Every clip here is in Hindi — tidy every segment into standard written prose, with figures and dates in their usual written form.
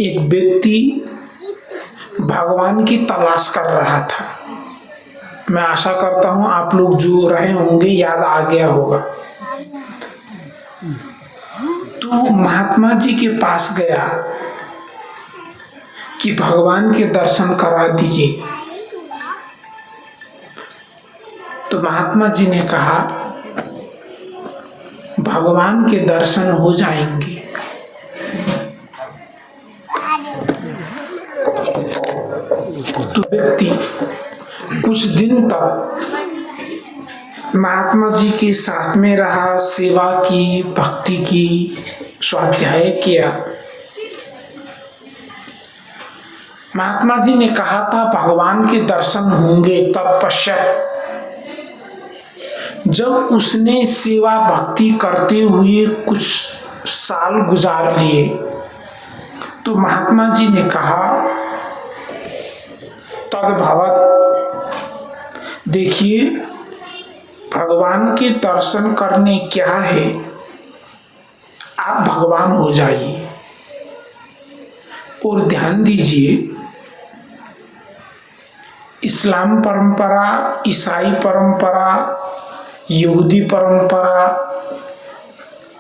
एक व्यक्ति भगवान की तलाश कर रहा था। मैं आशा करता हूँ आप लोग जो रहे होंगे याद आ गया होगा। तो महात्मा जी के पास गया कि भगवान के दर्शन करा दीजिए। तो महात्मा जी ने कहा भगवान के दर्शन हो जाएंगे। तो व्यक्ति कुछ दिन तक महात्मा जी के साथ में रहा, सेवा की, भक्ति की, स्वाध्याय किया। महात्मा जी ने कहा था भगवान के दर्शन होंगे। तत्पश्चात जब उसने सेवा भक्ति करते हुए कुछ साल गुजार लिए तो महात्मा जी ने कहा तद्भवत, देखिए भगवान के दर्शन करने क्या है, आप भगवान हो जाइए। और ध्यान दीजिए, इस्लाम परंपरा, ईसाई परंपरा, यहूदी परंपरा,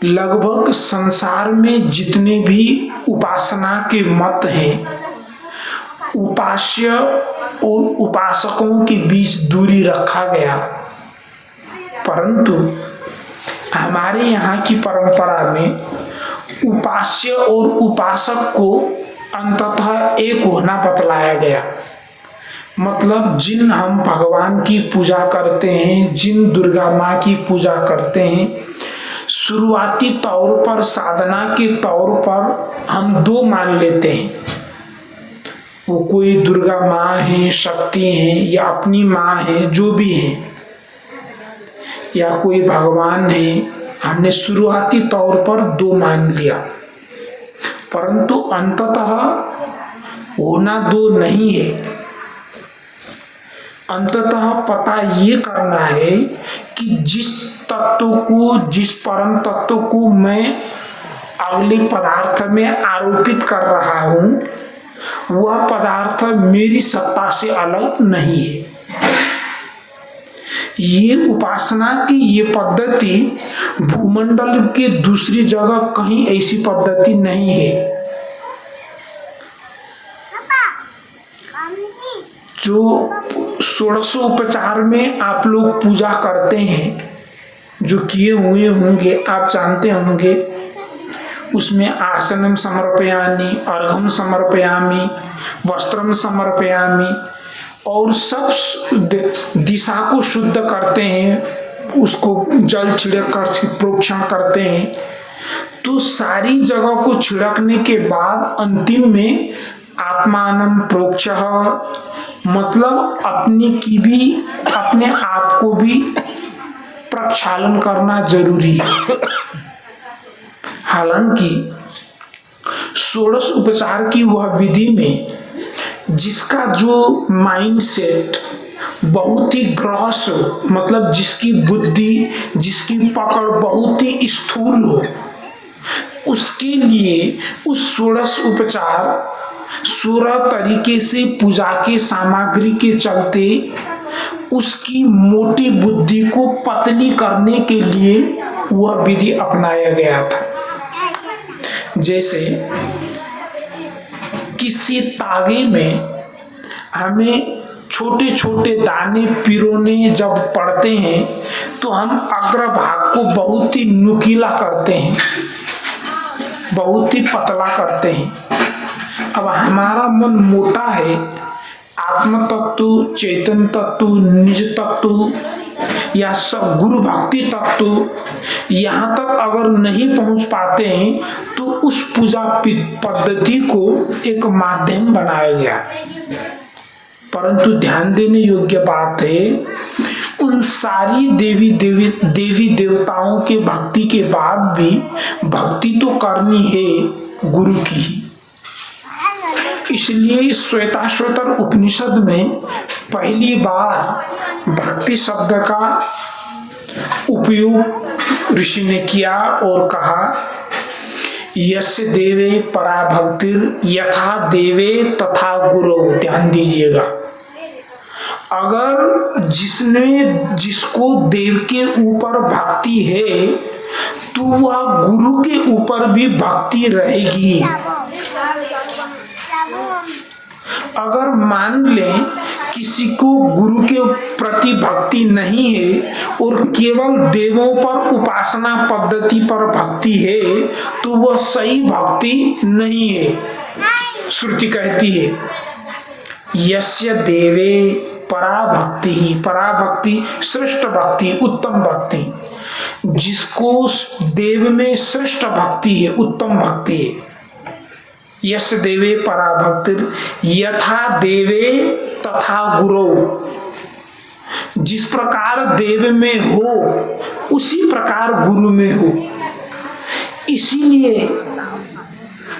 लगभग संसार में जितने भी उपासना के मत हैं, उपास्य और उपासकों के बीच दूरी रखा गया। परंतु हमारे यहाँ की परंपरा में उपास्य और उपासक को अंततः एक होना बतलाया गया। मतलब जिन हम भगवान की पूजा करते हैं, जिन दुर्गा माँ की पूजा करते हैं, शुरुआती तौर पर साधना के तौर पर हम दो मान लेते हैं। वो कोई दुर्गा माँ है, शक्ति है, या अपनी माँ है, जो भी है, या कोई भगवान है, हमने शुरुआती तौर पर दो मान लिया। परंतु अंततः होना दो नहीं है। अंततः पता ये करना है कि जिस तत्व को, जिस परम तत्व को मैं अगले पदार्थ में आरोपित कर रहा हूँ, वह पदार्थ मेरी सत्ता से अलग नहीं है। ये उपासना की ये पद्धति भूमंडल के दूसरी जगह कहीं ऐसी पद्धति नहीं है। जो षोडशोपचार में आप लोग पूजा करते हैं, जो किए हुए होंगे, आप जानते होंगे, उसमें आसनम समर्पयामि, अर्घम समर्पयामि, वस्त्रम समर्पयामि, और सब दिशा को शुद्ध करते हैं, उसको जल छिड़क कर प्रोक्षण करते हैं। तो सारी जगह को छिड़कने के बाद अंतिम में आत्मानम प्रोक्षः, मतलब अपने आप को भी प्रक्षालन करना जरूरी है। हालांकि षोडश उपचार की वह विधि में जिसका जो माइंडसेट बहुत ही ग्रॉस हो, मतलब जिसकी बुद्धि, जिसकी पकड़ बहुत ही स्थूल हो, उसके लिए उस षोडश उपचार 16 तरीके से पूजा के सामग्री के चलते उसकी मोटी बुद्धि को पतली करने के लिए वह विधि अपनाया गया था। जैसे किसी तागे में हमें छोटे छोटे दाने पिरोने जब पड़ते हैं तो हम अग्रभाग को बहुत ही नुकीला करते हैं, बहुत ही पतला करते हैं। अब हमारा मन मोटा है, आत्म तत्व, चैतन्य तत्व, निज तत्व या गुरु भक्ति तत्व यहाँ तक अगर नहीं पहुँच पाते हैं तो उस पूजा पद्धति को एक माध्यम बनाया गया। परंतु ध्यान देने योग्य बात है, उन सारी देवी देवताओं के भक्ति के बाद भी भक्ति तो करनी है गुरु की ही। इसलिए श्वेताश्वतर उपनिषद में पहली बार भक्ति शब्द का उपयोग ऋषि ने किया और कहा यस्य देवे परा भक्तिर यथा देवे तथा गुरु। ध्यान दीजिएगा, अगर जिसको देव के ऊपर भक्ति है तो वह गुरु के ऊपर भी भक्ति रहेगी। अगर मान लें किसी को गुरु के प्रति भक्ति नहीं है और केवल देवों पर उपासना पद्धति पर भक्ति है तो वह सही भक्ति नहीं है। श्रुति कहती है यस्य देवे परा भक्ति ही, परा भक्ति श्रेष्ठ भक्ति, उत्तम भक्ति। जिसको देव में श्रेष्ठ भक्ति है, उत्तम भक्ति है। यस्य देवे परा भक्तिर यथा देवे तथा गुरु। जिस प्रकार देव में हो उसी प्रकार गुरु में हो। इसीलिए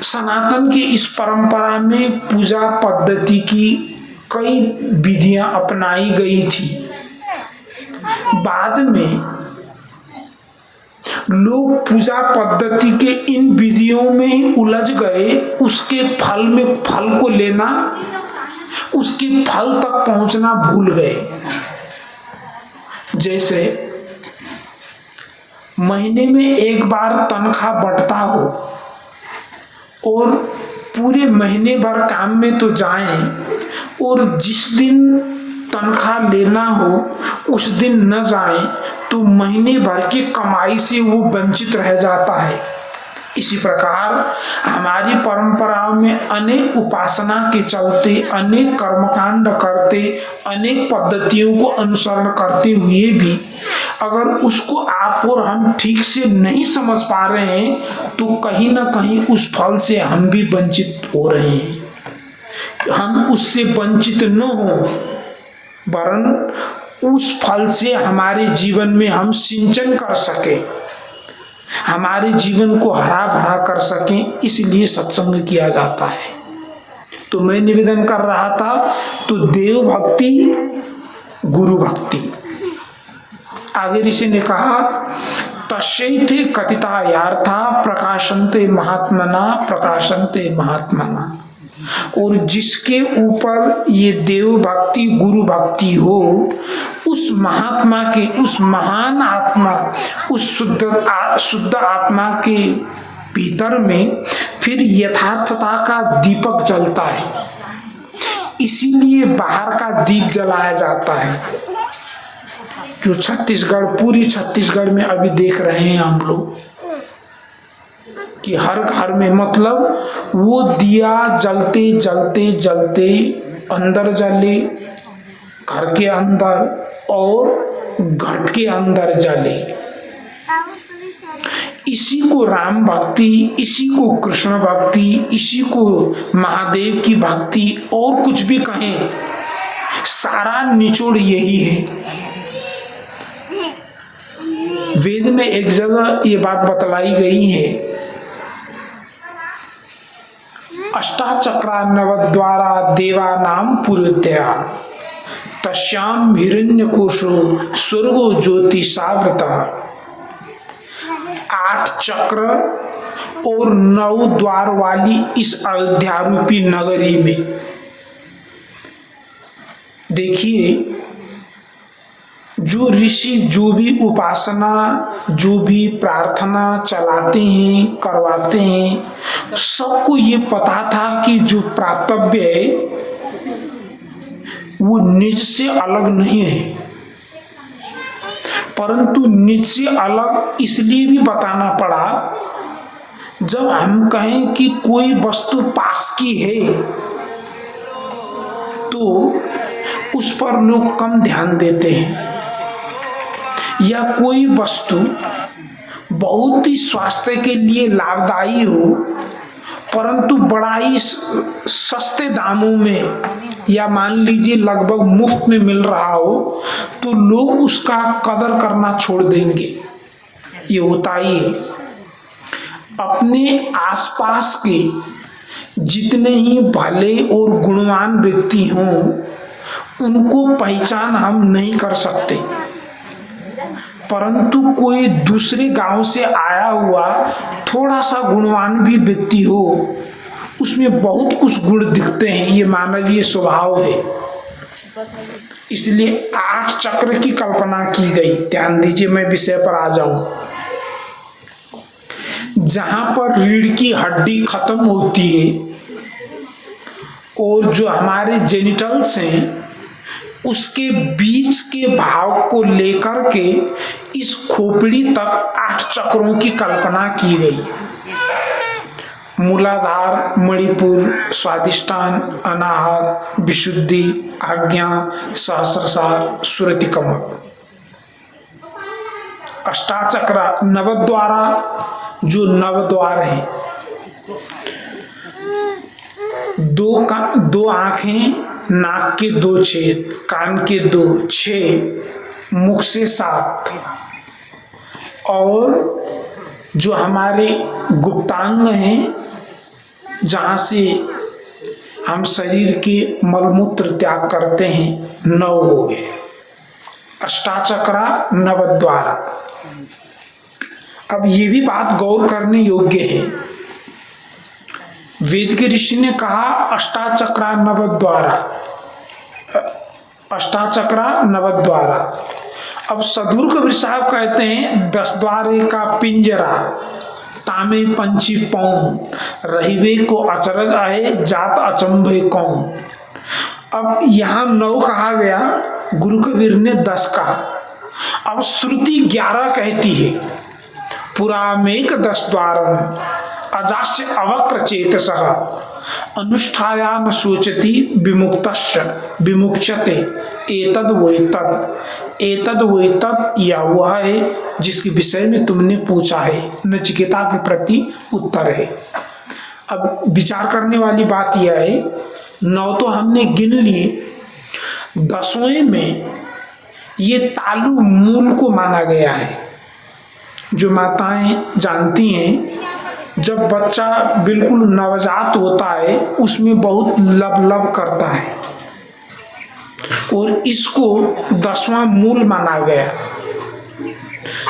सनातन की इस परंपरा में पूजा पद्धति की कई विधियां अपनाई गई थी। बाद में लोग पूजा पद्धति के इन विधियों में ही उलझ गए। उसके फल में फल को लेना, उसके फल तक पहुंचना भूल गए। जैसे महीने में एक बार तनख्वाह बंटता हो और पूरे महीने भर काम में तो जाएं और जिस दिन तनख्वाह लेना हो उस दिन न जाएं तो महीने भर की कमाई से वो वंचित रह जाता है। इसी प्रकार हमारी परंपराओं में अनेक उपासना के चलते, अनेक कर्मकांड करते, अनेक पद्धतियों को अनुसरण करते हुए भी अगर उसको आप और हम ठीक से नहीं समझ पा रहे हैं तो कहीं ना कहीं उस फल से हम भी वंचित हो रहे हैं। हम उससे वंचित न हो वरन उस फल से हमारे जीवन में हम सिंचन कर सके, हमारे जीवन को हरा भरा कर सकें, इसलिए सत्संग किया जाता है। तो मैं निवेदन कर रहा था तो देव भक्ति, गुरु भक्ति। आगे ऋषि ने कहा तस्यैते कथिता यार्था प्रकाशन्ते महात्मना, प्रकाशन्ते महात्मना। और जिसके ऊपर ये देव भक्ति गुरु भक्ति हो उस महात्मा के, उस महान आत्मा, उस शुद्ध आत्मा के भीतर में फिर यथार्थता का दीपक जलता है। इसीलिए बाहर का दीप जलाया जाता है। जो छत्तीसगढ़, पूरी छत्तीसगढ़ में अभी देख रहे हैं हम लोग कि हर घर में मतलब वो दिया जलते जलते जलते अंदर जले, घर के अंदर और घट के अंदर जले। इसी को राम भक्ति, इसी को कृष्ण भक्ति, इसी को महादेव की भक्ति और कुछ भी कहें, सारा निचोड़ यही है। वेद में एक जगह ये बात बतलाई गई है, अष्टाचक्रान्नवद्वारा देवानां पुरुद्या तस्याम हिरण्यकोशो स्वर्गो ज्योति सावृता। 8 चक्र और 9 द्वार वाली इस अयोध्या रूपी नगरी में देखिए, जो ऋषि जो भी उपासना, जो भी प्रार्थना चलाते हैं, करवाते हैं, सबको ये पता था कि जो प्राप्तव्य है वो निज से अलग नहीं है। परंतु निज से अलग इसलिए भी बताना पड़ा, जब हम कहें कि कोई वस्तु पास की है तो उस पर लोग कम ध्यान देते हैं, या कोई वस्तु बहुत ही स्वास्थ्य के लिए लाभदायी हो परंतु बड़ा ही सस्ते दामों में या मान लीजिए लगभग मुफ्त में मिल रहा हो तो लोग उसका कदर करना छोड़ देंगे। ये होता ही है। अपने आसपास के जितने ही भले और गुणवान व्यक्ति हों उनको पहचान हम नहीं कर सकते, परंतु कोई दूसरे गांव से आया हुआ थोड़ा सा गुणवान भी व्यक्ति हो उसमें बहुत कुछ गुण दिखते हैं, ये मानवीय स्वभाव है। इसलिए 8 चक्र की कल्पना की गई। ध्यान दीजिए, मैं विषय पर आ जाऊं। जहां पर रीढ़ की हड्डी खत्म होती है और जो हमारे जेनिटल्स हैं उसके बीच के भाव को लेकर के इस खोपड़ी तक 8 चक्रों की कल्पना की गई। मूलाधार, मणिपुर, स्वादिष्ठान, अनाहत, विशुद्धि, आज्ञा, सहस्रसार, सुरति कमल। अष्टाचक्र नवद्वारा, जो नवद्वार है, दो आंखें, नाक के 2 छेद, कान के 2, 6, मुख से 7, और जो हमारे गुप्तांग हैं जहाँ से हम शरीर के मलमूत्र त्याग करते हैं, 9 हो गए। अष्टाचक्रा नवद्वारा। अब ये भी बात गौर करने योग्य है, वेद के ऋषि ने कहा अष्टाचक्रा नवद्वारा, अष्टाचक्रा नवद्वारा। अब सदूर कबीर साहब कहते हैं 10 द्वारे का पिंजरा, तामे पंछी पौन, रहीबे को अचरज आए, जात अचंभे कौन। अब यहाँ 9 कहा गया, गुरु कबीर ने 10 कहा। अब श्रुति 11 कहती है, पुरामेक 10 द्वारम अजास्य अवक्र चेतसः अनुष्ठायान सोचति विमुक्तश्च विमुक्षते एतद वैतद या वह है जिसके विषय में तुमने पूछा है, नचिकेता के प्रति उत्तर है। अब विचार करने वाली बात यह है, 9 तो हमने गिन लिए, 10वें में ये तालु मूल को माना गया है। जो माताएं जानती हैं, जब बच्चा बिल्कुल नवजात होता है उसमें बहुत लब करता है और इसको 10वां मूल माना गया।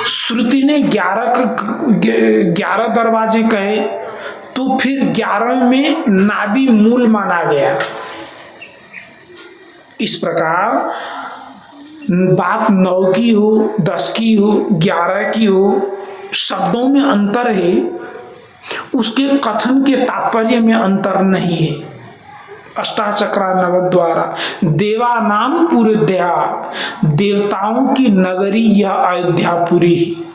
श्रुति ने 11 दरवाजे कहे, तो फिर 11 में नाभि मूल माना गया। इस प्रकार बात 9 की हो, 10 की हो, 11 की हो, शब्दों में अंतर है, उसके कथन के तात्पर्य में अंतर नहीं है। अष्टाचक्रा नवद्वारा, देवा नाम पुरुद्या, देवताओं की नगरी यह अयोध्यापुरी है।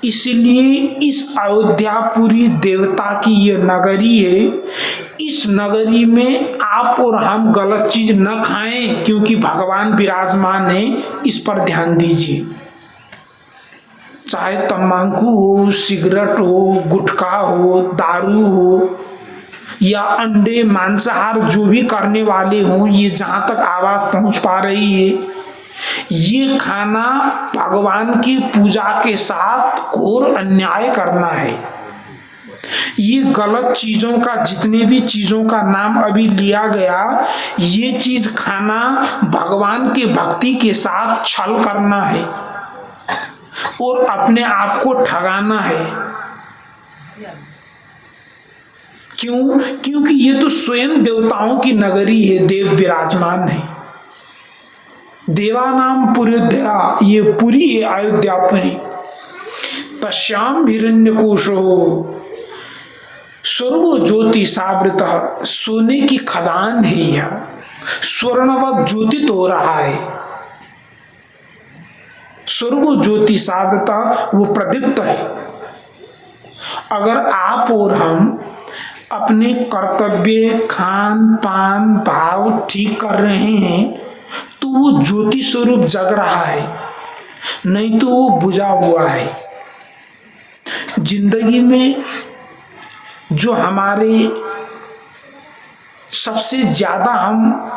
इसलिए इस अयोध्यापुरी देवता की यह नगरी है। इस नगरी में आप और हम गलत चीज न खाएं, क्योंकि भगवान विराजमान है। इस पर ध्यान दीजिए। चाहे तंबाकू हो, सिगरेट हो, गुटखा हो, दारू हो या अंडे, मांसाहार जो भी करने वाले हों, ये जहाँ तक आवाज़ पहुँच पा रही है, ये खाना भगवान की पूजा के साथ घोर अन्याय करना है। ये गलत चीज़ों का, जितने भी चीज़ों का नाम अभी लिया गया, ये चीज़ खाना भगवान के भक्ति के साथ छल करना है और अपने आप को ठगाना है। क्यों? क्योंकि ये तो स्वयं देवताओं की नगरी है, देव विराजमान है। देवानाम पुरुद्या, ये पुरी है अयोध्यापुरी। तस्याम हिरण्यकोशो स्वर्गो ज्योति सावृतः, सोने की खदान है यह, स्वर्णवत ज्योतित हो रहा है। स्वर्गो ज्योति सावृतः, वो प्रदीप्त है। अगर आप और हम अपने कर्तव्य, खान पान, भाव ठीक कर रहे हैं तो वो ज्योति स्वरूप जग रहा है, नहीं तो वो बुझा हुआ है। जिंदगी में जो हमारे सबसे ज्यादा हम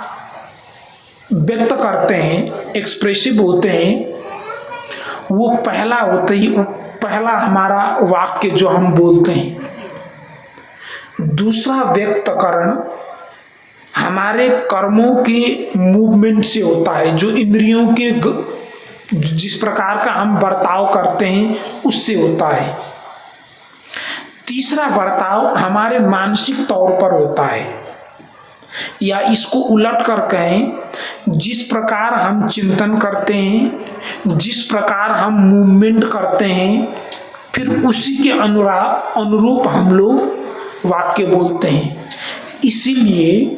व्यक्त करते हैं, एक्सप्रेसिव होते हैं, वो पहला होता ही, पहला हमारा वाक्य जो हम बोलते हैं। दूसरा व्यक्तकरण हमारे कर्मों के मूवमेंट से होता है, जो इंद्रियों के जिस प्रकार का हम बर्ताव करते हैं उससे होता है। तीसरा बर्ताव हमारे मानसिक तौर पर होता है, या इसको उलट कर कहें, जिस प्रकार हम चिंतन करते हैं, जिस प्रकार हम मूवमेंट करते हैं, फिर उसी के अनुरूप हम लोग वाक्य बोलते हैं। इसीलिए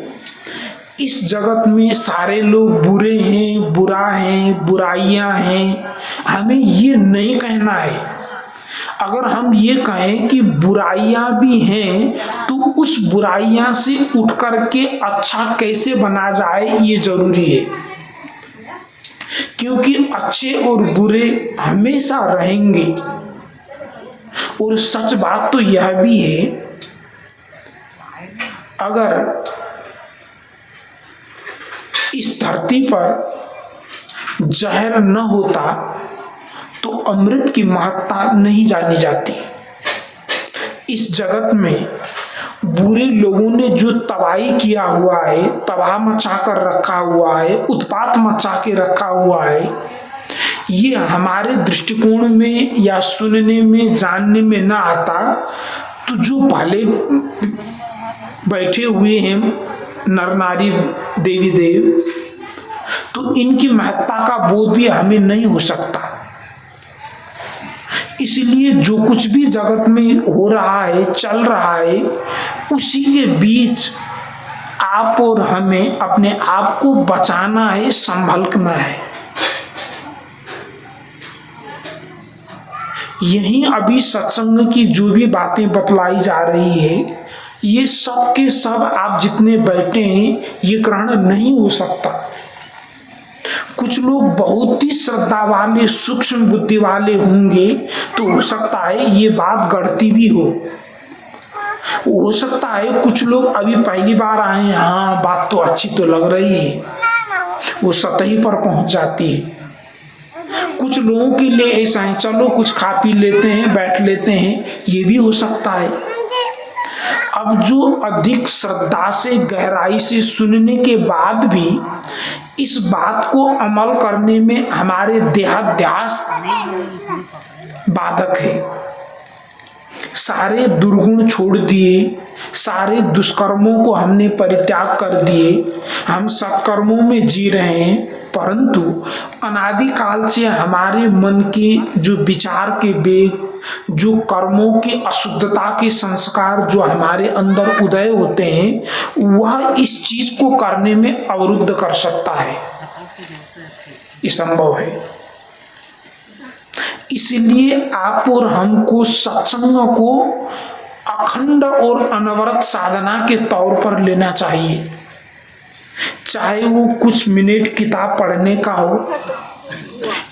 इस जगत में सारे लोग बुरे हैं, बुरा हैं, बुराइयां हैं, हमें ये नहीं कहना है। अगर हम ये कहें कि बुराइयां भी हैं, तो उस बुराइयां से उठ कर के अच्छा कैसे बना जाए ये जरूरी है, क्योंकि अच्छे और बुरे हमेशा रहेंगे। और सच बात तो यह भी है, अगर इस धरती पर जहर न होता तो अमृत की महत्ता नहीं जानी जाती। इस जगत में बुरे लोगों ने जो तबाही किया हुआ है, तबाह मचा कर रखा हुआ है, उत्पात मचा के रखा हुआ है, ये हमारे दृष्टिकोण में या सुनने में जानने में ना आता, तो जो भले बैठे हुए हैं नर नारी देवी देव, तो इनकी महत्ता का बोध भी हमें नहीं हो सकता। इसलिए जो कुछ भी जगत में हो रहा है, चल रहा है, उसी के बीच आप और हमें अपने आप को बचाना है, संभलना है। यही अभी सत्संग की जो भी बातें बतलाई जा रही है, ये सब के सब आप जितने बैठे हैं, ये ग्रहण नहीं हो सकता। कुछ लोग बहुत ही श्रद्धा वाले, सूक्ष्म बुद्धि वाले होंगे, तो हो सकता है ये बात गढ़ती भी हो सकता है कुछ लोग अभी पहली बार आए हैं, हाँ बात तो अच्छी तो लग रही है, वो सतही पर पहुंच जाती है। कुछ लोगों के लिए ऐसा है, चलो कुछ खा पी लेते हैं, बैठ लेते हैं, ये भी हो सकता है। अब जो अधिक श्रद्धा से, गहराई से सुनने के बाद भी इस बात को अमल करने में हमारे देहाध्यास बाधक है, सारे दुर्गुण छोड़ दिए, सारे दुष्कर्मों को हमने परित्याग कर दिए, हम सत्कर्मों में जी रहे हैं, परंतु अनादिकाल से हमारे मन के जो विचार के वेग, जो कर्मों के अशुद्धता के संस्कार जो हमारे अंदर उदय होते हैं, वह इस चीज को करने में अवरुद्ध कर सकता है, ये संभव है। इसलिए आप और हमको सत्संग को अखंड और अनवरत साधना के तौर पर लेना चाहिए, चाहे वो कुछ मिनट किताब पढ़ने का हो,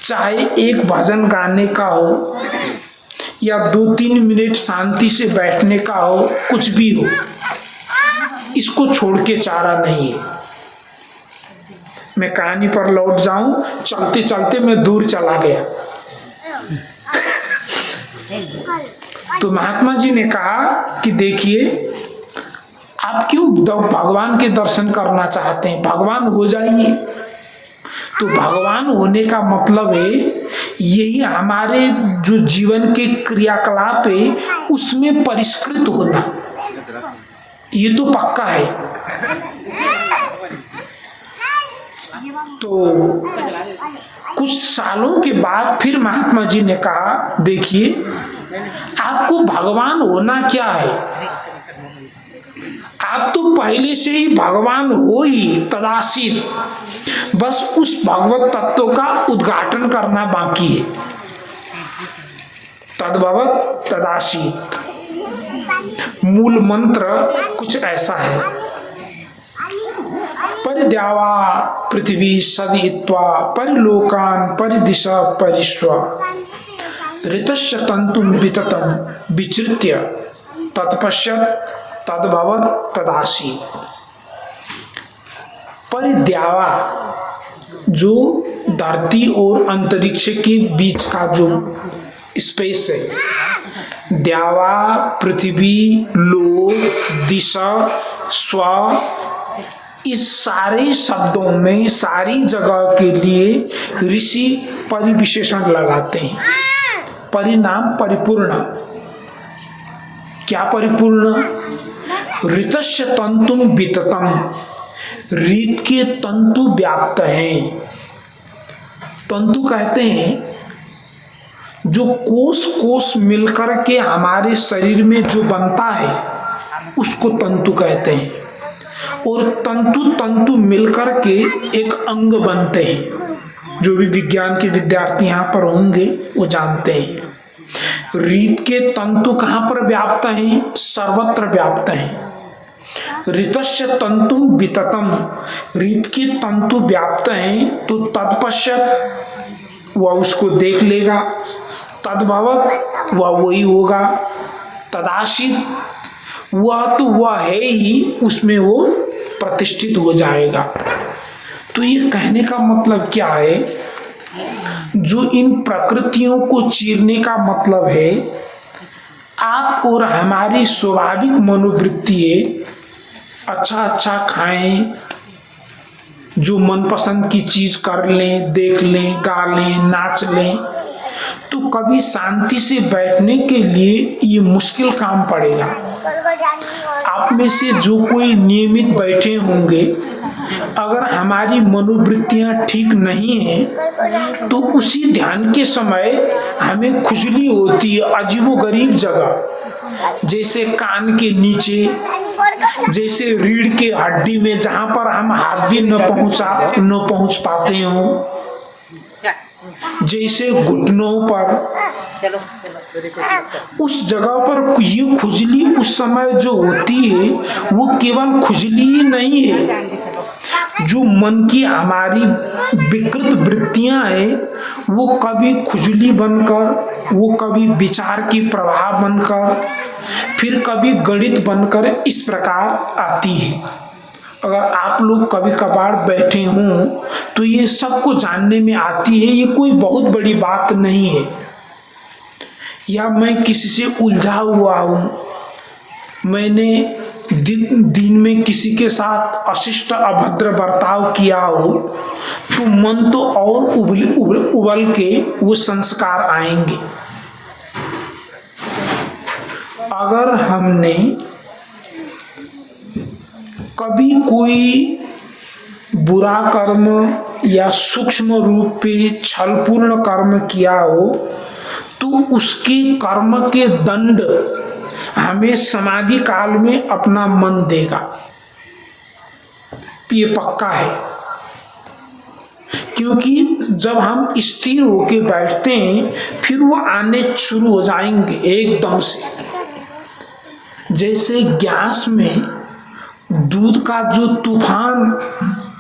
चाहे एक भजन गाने का हो, या 2-3 मिनट शांति से बैठने का हो, कुछ भी हो, इसको छोड़ के चारा नहीं है। मैं कहानी पर लौट जाऊं, चलते चलते मैं दूर चला गया। तो महात्मा जी ने कहा कि देखिए, आप क्यों भगवान के दर्शन करना चाहते हैं, भगवान हो जाइए। तो भगवान होने का मतलब है यही हमारे जो जीवन के क्रियाकलाप है उसमें परिष्कृत होना, ये तो पक्का है। तो कुछ सालों के बाद फिर महात्मा जी ने कहा, देखिए आपको भगवान होना क्या है, आप तो पहले से ही भगवान हो ही तदासीत, बस उस भगवत तत्व का उद्घाटन करना बाकी है। तद्भवत तदासीत मूल मंत्र कुछ ऐसा है, परिद्यावा पृथ्वी सदित्वा परिलोकान परिदिशा परिश्वा ऋतस्य तंतुम विततम विचृत्य तत्पश्यत तद्भवत तदासीत। परिद्यावा जो धरती और अंतरिक्ष के बीच का जो स्पेस है, द्यावा पृथ्वी, लोक, दिशा, स्व, इस सारे शब्दों में सारी जगह के लिए ऋषि परिविशेषण लगाते हैं। परिणाम परिपूर्ण, क्या परिपूर्ण? ऋतस्य तंतुम विततम, रीत के तंतु व्याप्त हैं। तंतु कहते हैं जो कोष कोष मिलकर के हमारे शरीर में जो बनता है उसको तंतु कहते हैं, और तंतु तंतु मिलकर के एक अंग बनते हैं। जो भी विज्ञान के विद्यार्थी यहाँ पर होंगे वो जानते हैं। रीत के तंतु कहाँ पर व्याप्त हैं? सर्वत्र व्याप्त हैं। ऋतस्य तंतुम विततम, रीत के तंतु व्याप्त हैं तो तत्पश्चात वह उसको देख लेगा, तद्भवत वह वही होगा, तदाशित वह तो वह है ही, उसमें वो प्रतिष्ठित हो जाएगा। तो ये कहने का मतलब क्या है? जो इन प्रकृतियों को चीरने का मतलब है, आप और हमारी स्वाभाविक मनोवृत्ति है अच्छा अच्छा खाएं, जो मनपसंद की चीज कर लें, देख लें, गा लें, नाच लें, तो कभी शांति से बैठने के लिए ये मुश्किल काम पड़ेगा। आप में से जो कोई नियमित बैठे होंगे, अगर हमारी मनोवृत्तियां ठीक नहीं हैं तो उसी ध्यान के समय हमें खुजली होती है अजीबोगरीब जगह, जैसे कान के नीचे, जैसे रीढ़ के हड्डी में जहां पर हम हाथ भी न पहुंच पाते हो, जैसे घुटनों पर, उस जगह पर ये खुजली उस समय जो होती है वो केवल खुजली ही नहीं है। जो मन की हमारी विकृत वृत्तियां हैं वो कभी खुजली बनकर, वो कभी विचार की प्रवाह बनकर, फिर कभी गणित बनकर इस प्रकार आती है। अगर आप लोग कभी कभार बैठे हों तो ये सबको जानने में आती है, ये कोई बहुत बड़ी बात नहीं है। या मैं किसी से उलझा हुआ हूँ, मैंने दिन में किसी के साथ अशिष्ट अभद्र बर्ताव किया हो, तो मन तो और उबल के वो संस्कार आएंगे। अगर हमने कभी कोई बुरा कर्म या सूक्ष्म रूप पे छलपूर्ण कर्म किया हो तो उसके कर्म के दंड हमें समाधि काल में अपना मन देगा, ये पक्का है। क्योंकि जब हम स्थिर होके बैठते हैं फिर वो आने शुरू हो जाएंगे एकदम से। जैसे गैस में दूध का जो तूफान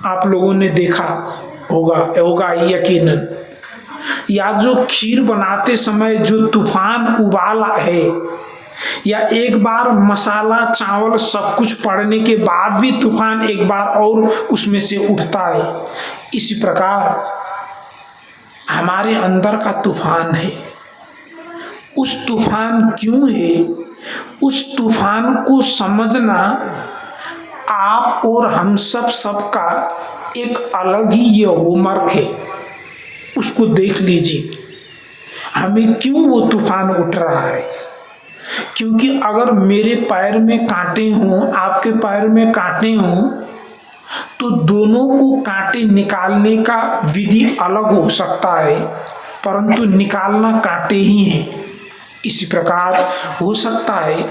आप लोगों ने देखा होगा यकीनन, या जो खीर बनाते समय जो तूफान उबाल है, या एक बार मसाला चावल सब कुछ पड़ने के बाद भी तूफान एक बार और उसमें से उठता है, इसी प्रकार हमारे अंदर का तूफान है। उस तूफान क्यों है, उस तूफान को समझना आप और हम सबका एक अलग ही ये होमवर्क है। उसको देख लीजिए हमें क्यों वो तूफान उठ रहा है। क्योंकि अगर मेरे पैर में कांटे हों, आपके पैर में कांटे हों, तो दोनों को कांटे निकालने का विधि अलग हो सकता है, परंतु निकालना कांटे ही हैं। इसी प्रकार हो सकता है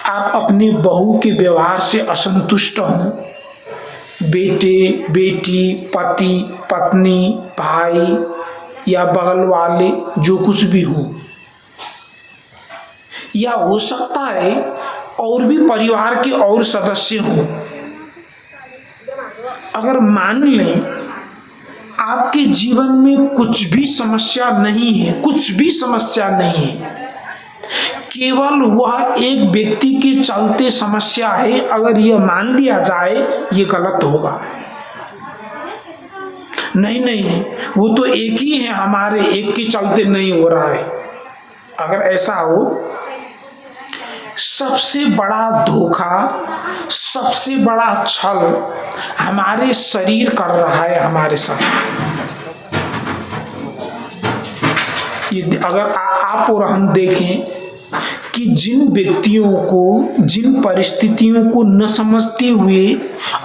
आप अपनी बहू के व्यवहार से असंतुष्ट हों, बेटे बेटी, पति पत्नी, भाई या बगल वाले जो कुछ भी हो, या हो सकता है और भी परिवार के और सदस्य हों। अगर मान लें आपके जीवन में कुछ भी समस्या नहीं है, कुछ भी समस्या नहीं है, केवल वह एक व्यक्ति के चलते समस्या है, अगर यह मान लिया जाए ये गलत होगा। नहीं, वो तो एक ही है, हमारे एक के चलते नहीं हो रहा है। अगर ऐसा हो, सबसे बड़ा धोखा, सबसे बड़ा छल हमारे शरीर कर रहा है हमारे साथ। ये अगर आप और हम देखें कि जिन व्यक्तियों को, जिन परिस्थितियों को न समझते हुए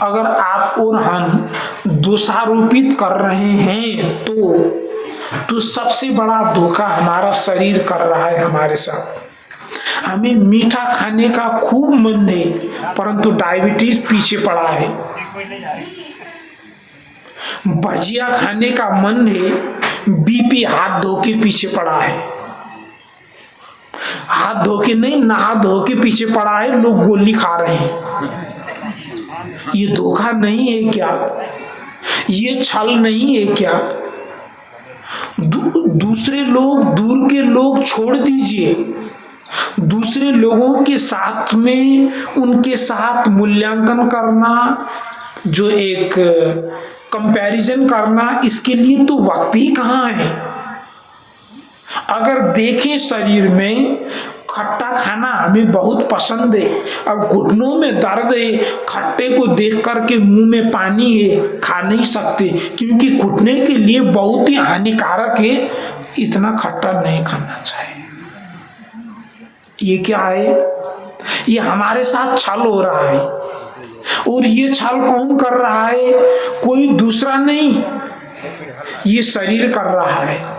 अगर आप और हम दोषारोपित कर रहे हैं तो सबसे बड़ा धोखा हमारा शरीर कर रहा है हमारे साथ। हमें मीठा खाने का खूब मन है, परंतु डायबिटीज पीछे पड़ा है। भजिया खाने का मन है, बीपी हाथ धो के पीछे पड़ा है। हाथ धो के नहीं, नहा धो के पीछे पड़ा है, लोग गोली खा रहे हैं। ये धोखा नहीं है क्या? ये छल नहीं है क्या? दूसरे लोग, दूर के लोग छोड़ दीजिए, दूसरे लोगों के साथ में उनके साथ मूल्यांकन करना, जो एक कंपैरिजन करना, इसके लिए तो वक्त ही कहाँ है। अगर देखें शरीर में खट्टा खाना हमें बहुत पसंद है, अब घुटनों में दर्द है, खट्टे को देख करके मुंह में पानी है, खा नहीं सकते क्योंकि घुटने के लिए बहुत ही हानिकारक है, इतना खट्टा नहीं खाना चाहिए। ये क्या है? ये हमारे साथ छल हो रहा है। और ये छल कौन कर रहा है? कोई दूसरा नहीं, ये शरीर कर रहा है।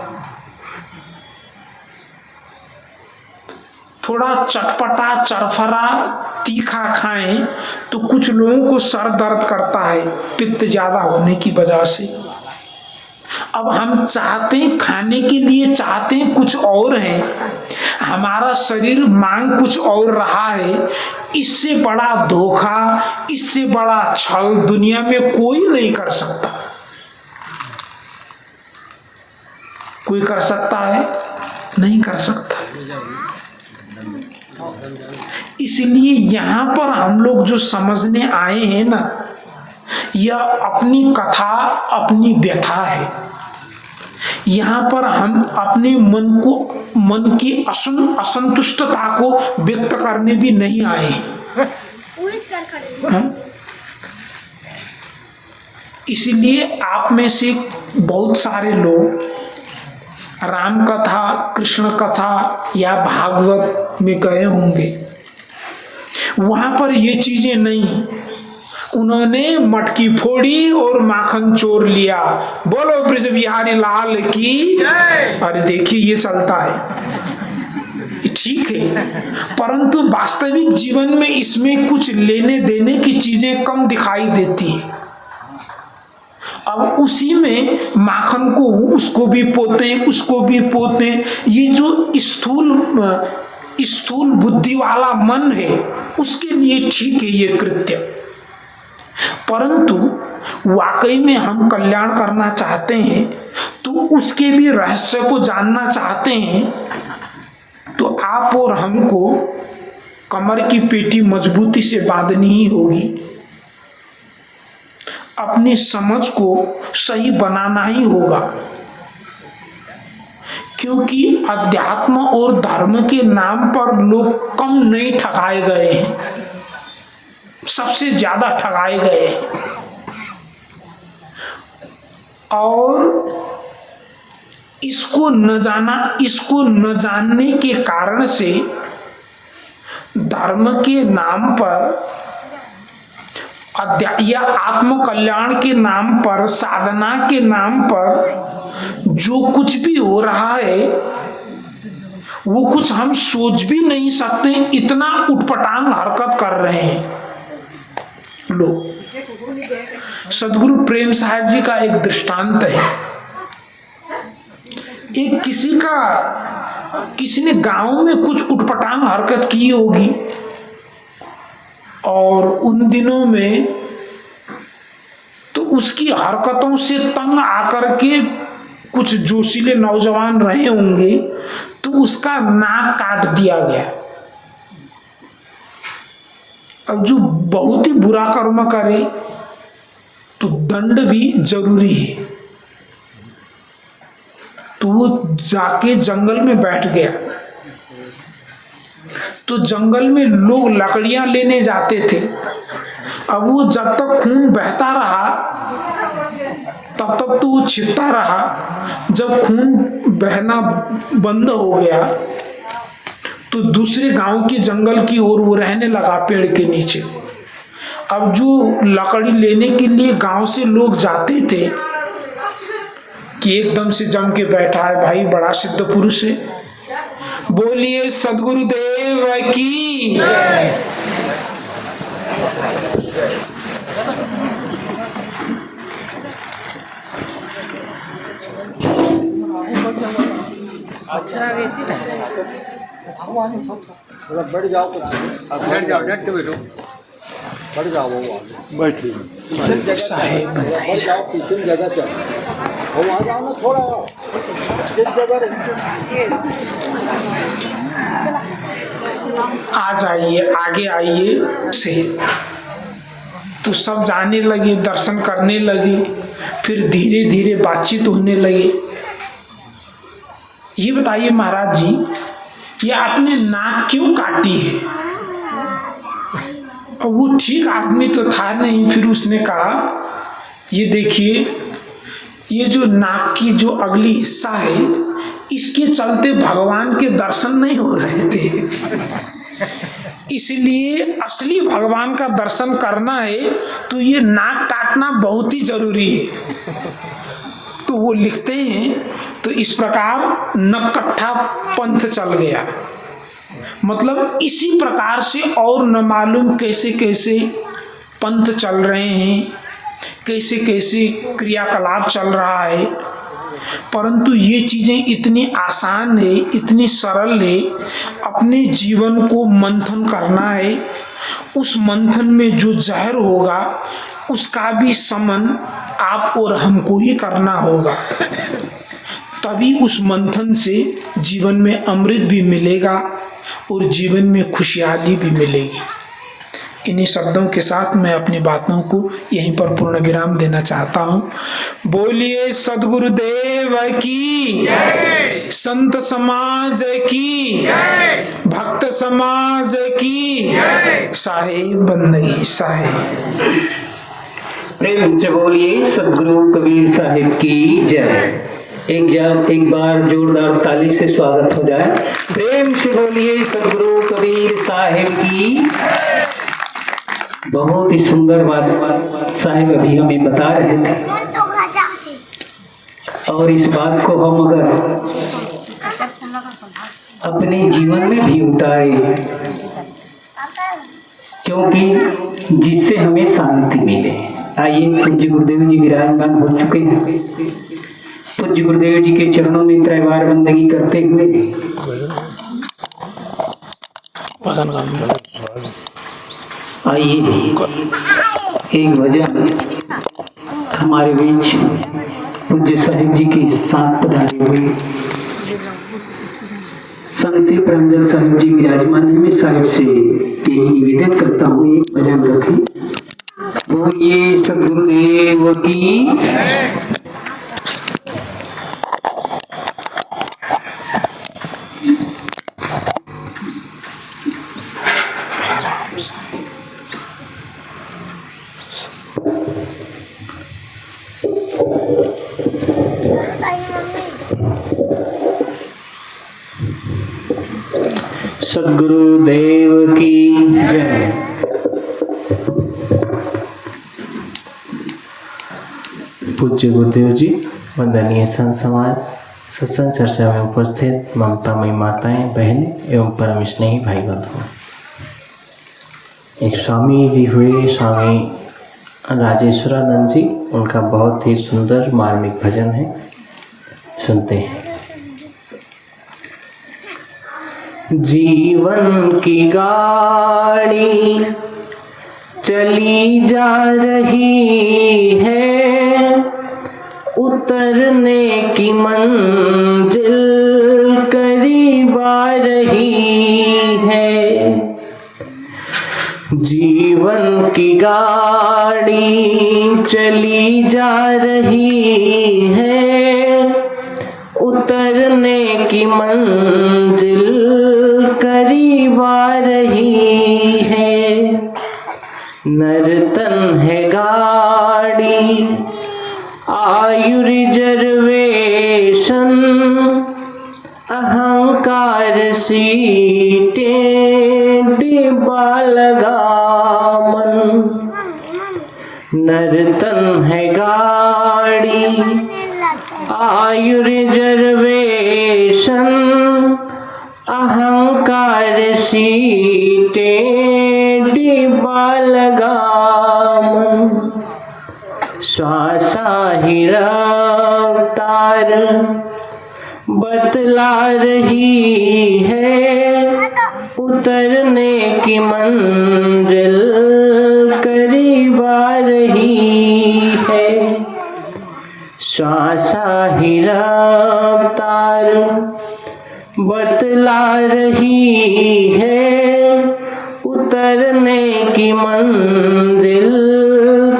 थोड़ा चटपटा, चरफरा, तीखा खाएं तो कुछ लोगों को सर दर्द करता है पित्त ज्यादा होने की वजह से। अब हम चाहते हैं, खाने के लिए चाहते हैं कुछ और है, हमारा शरीर मांग कुछ और रहा है। इससे बड़ा धोखा, इससे बड़ा छल दुनिया में कोई नहीं कर सकता। कोई कर सकता है? नहीं कर सकता। इसलिए यहां पर हम लोग जो समझने आए हैं ना, यह अपनी कथा, अपनी व्यथा है। यहाँ पर हम अपने मन की असंतुष्टता को व्यक्त करने भी नहीं आए हैं। इसलिए आप में से बहुत सारे लोग राम कथा, कृष्ण कथा या भागवत में गए होंगे, वहां पर ये चीजें नहीं। उन्होंने मटकी फोड़ी और माखन चोर लिया। बोलो ब्रज बिहारी लाल की। अरे देखिए, ये चलता है, ठीक है, परंतु वास्तविक जीवन में इसमें कुछ लेने देने की चीजें कम दिखाई देती है। अब उसी में माखन को उसको भी पोते, उसको भी पोते। ये जो स्थूल बुद्धि वाला मन है, उसके लिए ठीक है ये कृत्य, परंतु वाकई में हम कल्याण करना चाहते हैं तो उसके भी रहस्य को जानना चाहते हैं, तो आप और हमको कमर की पेटी मजबूती से बांधनी ही होगी। अपनी समझ को सही बनाना ही होगा, क्योंकि अध्यात्म और धर्म के नाम पर लोग कम नहीं ठगाए गए हैं, सबसे ज्यादा ठगाए गए। और इसको न जानने के कारण से धर्म के नाम पर या आत्म कल्याण के नाम पर, साधना के नाम पर जो कुछ भी हो रहा है वो कुछ हम सोच भी नहीं सकते, इतना उटपटांग हरकत कर रहे हैं लोग। सदगुरु प्रेम साहब जी का एक दृष्टांत है। एक किसी ने गांव में कुछ उटपटांग हरकत की होगी, और उन दिनों में तो उसकी हरकतों से तंग आकर के कुछ जोशीले नौजवान रहे होंगे, तो उसका नाक काट दिया गया। अब जो बहुत ही बुरा कर्म करे तो दंड भी जरूरी है, तो वो जाके जंगल में बैठ गया। तो जंगल में लोग लकड़ियां लेने जाते थे। अब वो जब तक खून बहता रहा तब तक तो वो छिपता रहा। जब खून बहना बंद हो गया तो दूसरे गांव के जंगल की ओर वो रहने लगा पेड़ के नीचे। अब जो लकड़ी लेने के लिए गांव से लोग जाते थे कि एकदम से जम के बैठा है भाई, बड़ा सिद्ध पुरुष है, बोलिए सदगुरुदेव की जय। बैठ जाओ, बैठ के बैठो, बैठ जाओ, बैठ साहेब जाओ, पीछे जगह से वो आ जाओ ना, थोड़ा आ जाइए, आगे आइए से। तो सब जाने लगे, दर्शन करने लगे, फिर धीरे धीरे बातचीत होने लगी। ये बताइए महाराज जी, ये आपने नाक क्यों काटी है? और वो ठीक आदमी तो था नहीं। फिर उसने कहा, ये देखिए, ये जो नाक की जो अगली हिस्सा है, इसके चलते भगवान के दर्शन नहीं हो रहे थे, इसलिए असली भगवान का दर्शन करना है तो ये नाक काटना बहुत ही जरूरी है। तो वो लिखते हैं, तो इस प्रकार नकट्ठा पंथ चल गया। मतलब इसी प्रकार से और न मालूम कैसे कैसे पंथ चल रहे हैं, कैसे कैसे क्रियाकलाप चल रहा है। परंतु ये चीज़ें इतनी आसान है, इतनी सरल है। अपने जीवन को मंथन करना है, उस मंथन में जो जहर होगा उसका भी समन आप और हमको ही करना होगा। तभी उस मंथन से जीवन में अमृत भी मिलेगा और जीवन में खुशहाली भी मिलेगी। इन्हीं शब्दों के साथ मैं अपनी बातों को यहीं पर पूर्ण विराम देना चाहता हूँ। बोलिए सद्गुरुदेव की जय, संत समाज की जय, भक्त समाज की जय, साहेब बंदगी साहेब। प्रेम से बोलिए सदगुरु कबीर साहिब की जय। एक बार जोरदार ताली से स्वागत हो जाए। प्रेम से बोलिए सदगुरु कबीर साहिब की। बहुत ही सुंदर बात साहिब अभी हमें बता रहे थे, और इस बात को हम अगर अपने जीवन में भी उतारे, क्योंकि जिससे हमें शांति मिले। आइए, पूज्य गुरुदेव जी विराजमान हो चुके हैं। पूज्य गुरुदेव जी के चरणों में त्रैवार बंदगी करते हुए आइए एक भजन हमारे बीच पूज्य साहिब जी के साथ पधारे हुए संत रंजन साहिब जी विराजमान है। मैं साहिब से निवेदन करता हूँ, एक भजन रखें। बोलिए सद्गुरुदेव की। सद्गुरुदेव की जय। पूज्य गुरुदेव जी, वंदनीय संत समाज, सत्संग चर्चा में उपस्थित ममतामयी माताएं, बहनें एवं परम स्नेही भाई बंधु। एक स्वामी जी हुए, स्वामी राजेश्वरानंद जी, उनका बहुत ही सुंदर मार्मिक भजन है, सुनते हैं। जीवन की गाड़ी चली जा रही है, उतरने की मंजिल करीब आ रही है। जीवन की गाड़ी चली जा रही है, उतरने की मंजिल करीब आ रही है। नर्तन है गाड़ी, आयु रिजर्वेशन, अहंकार अहंकार सीटे डिब्बा लगा मन, नर्तन है गाड़ी आयु रिजर्वेशन, अहंकार सीटे डिब्बा लगा मन, श्वासा ही रफ्तार बतला रही है, उतरने की मंजिल करीब आ रही है। श्वासा ही रफ्तार बतला रही है, उतरने की मंजिल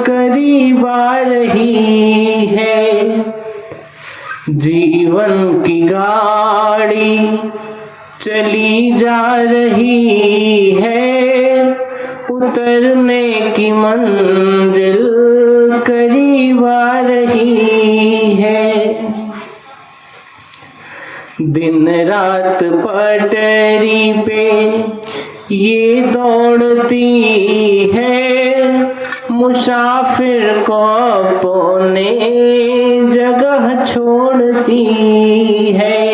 करीब आ रही है। जीवन की गाड़ी चली जा रही है, उतरने की मंजिल करीब आ रही है। दिन रात पटरी पे ये दौड़ती है, मुसाफिर को अपने जगह छोड़ती है।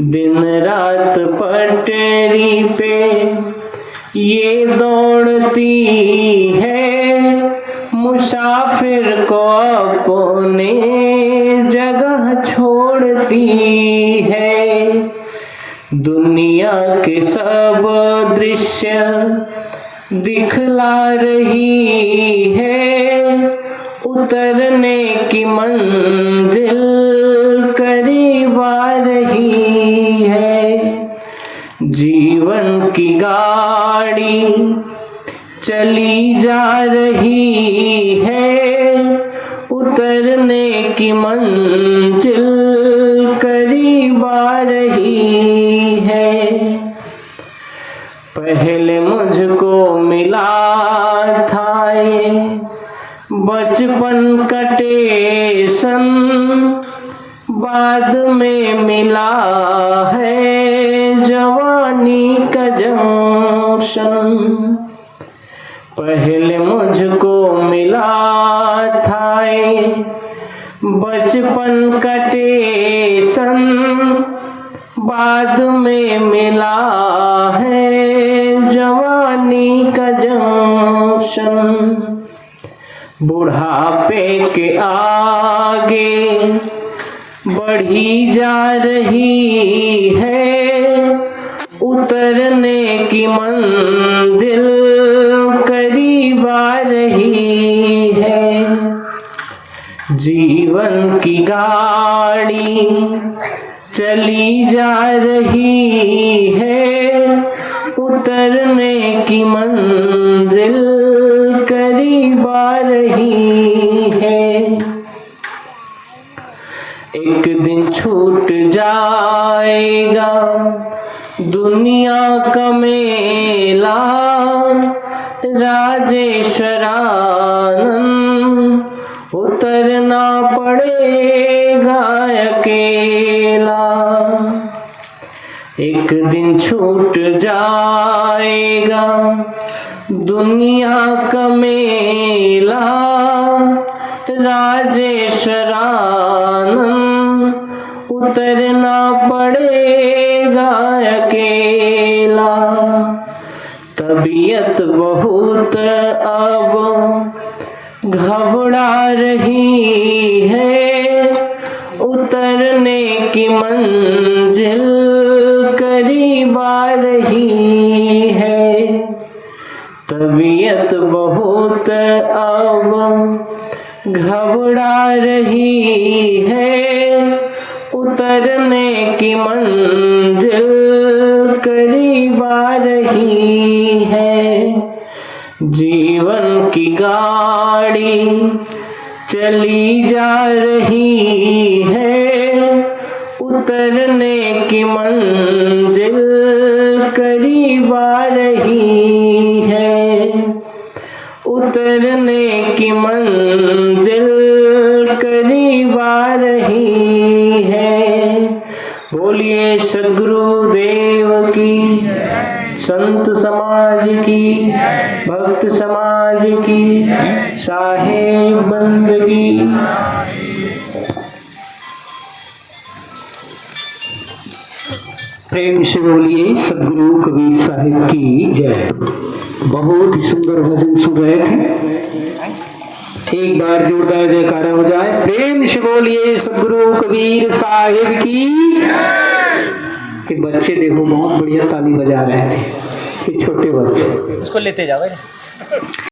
दिन रात पटरी पे ये दौड़ती है, मुसाफिर को अपने जगह छोड़ती है। दुनिया के सब दृश्य दिखला रही है, उतरने की मंजिल करीब आ रही है। जीवन की गाड़ी चली जा रही है, उतरने की मंजिल करीब आ रही है। पहले मुझको मिला था ये बचपन का टेशन, बाद में मिला है जवानी का जंक्शन। पहले मुझको मिला था ये बचपन का टेशन, बाद में मिला है जवानी का जंक्शन। बुढ़ापे के आगे बढ़ी जा रही है, उतरने की मंजिल करीब आ रही है। जीवन की गाड़ी चली जा रही है, उतरने की मंजिल करीब आ रही है। एक दिन छूट जाएगा दुनिया का मेला, राजेश्वरानंद उतरना पड़ेगा अकेला। एक दिन छूट जाएगा दुनिया का मेला, राजेश्वरानंद उतरना पड़ेगा अकेला। तबीयत बहुत अब घबरा रही है, उतरने की मंजिल करीब आ रही है। तबीयत बहुत अब घबरा रही है, उतरने की मंजिल करीब आ रही है। जीवन की गाड़ी चली जा रही है, उतरने की मंजिल करीब आ रही है। उतरने की मंजिल करीब आ रही है। बोलिए सद्गुरु देव की, संत समाज की, भक्त समाज की, साहेब बंदगी। प्रेम से बोलिए सद्गुरु कबीर साहिब की जय। बहुत ही सुंदर भजन सुन रहे थे, एक बार जोरदार जयकारा हो जाए। प्रेम से बोलिए सद्गुरु कबीर साहिब की। कि बच्चे देखो बहुत बढ़िया ताली बजा रहे थे, ये छोटे बच्चे। उसको लेते जाओ।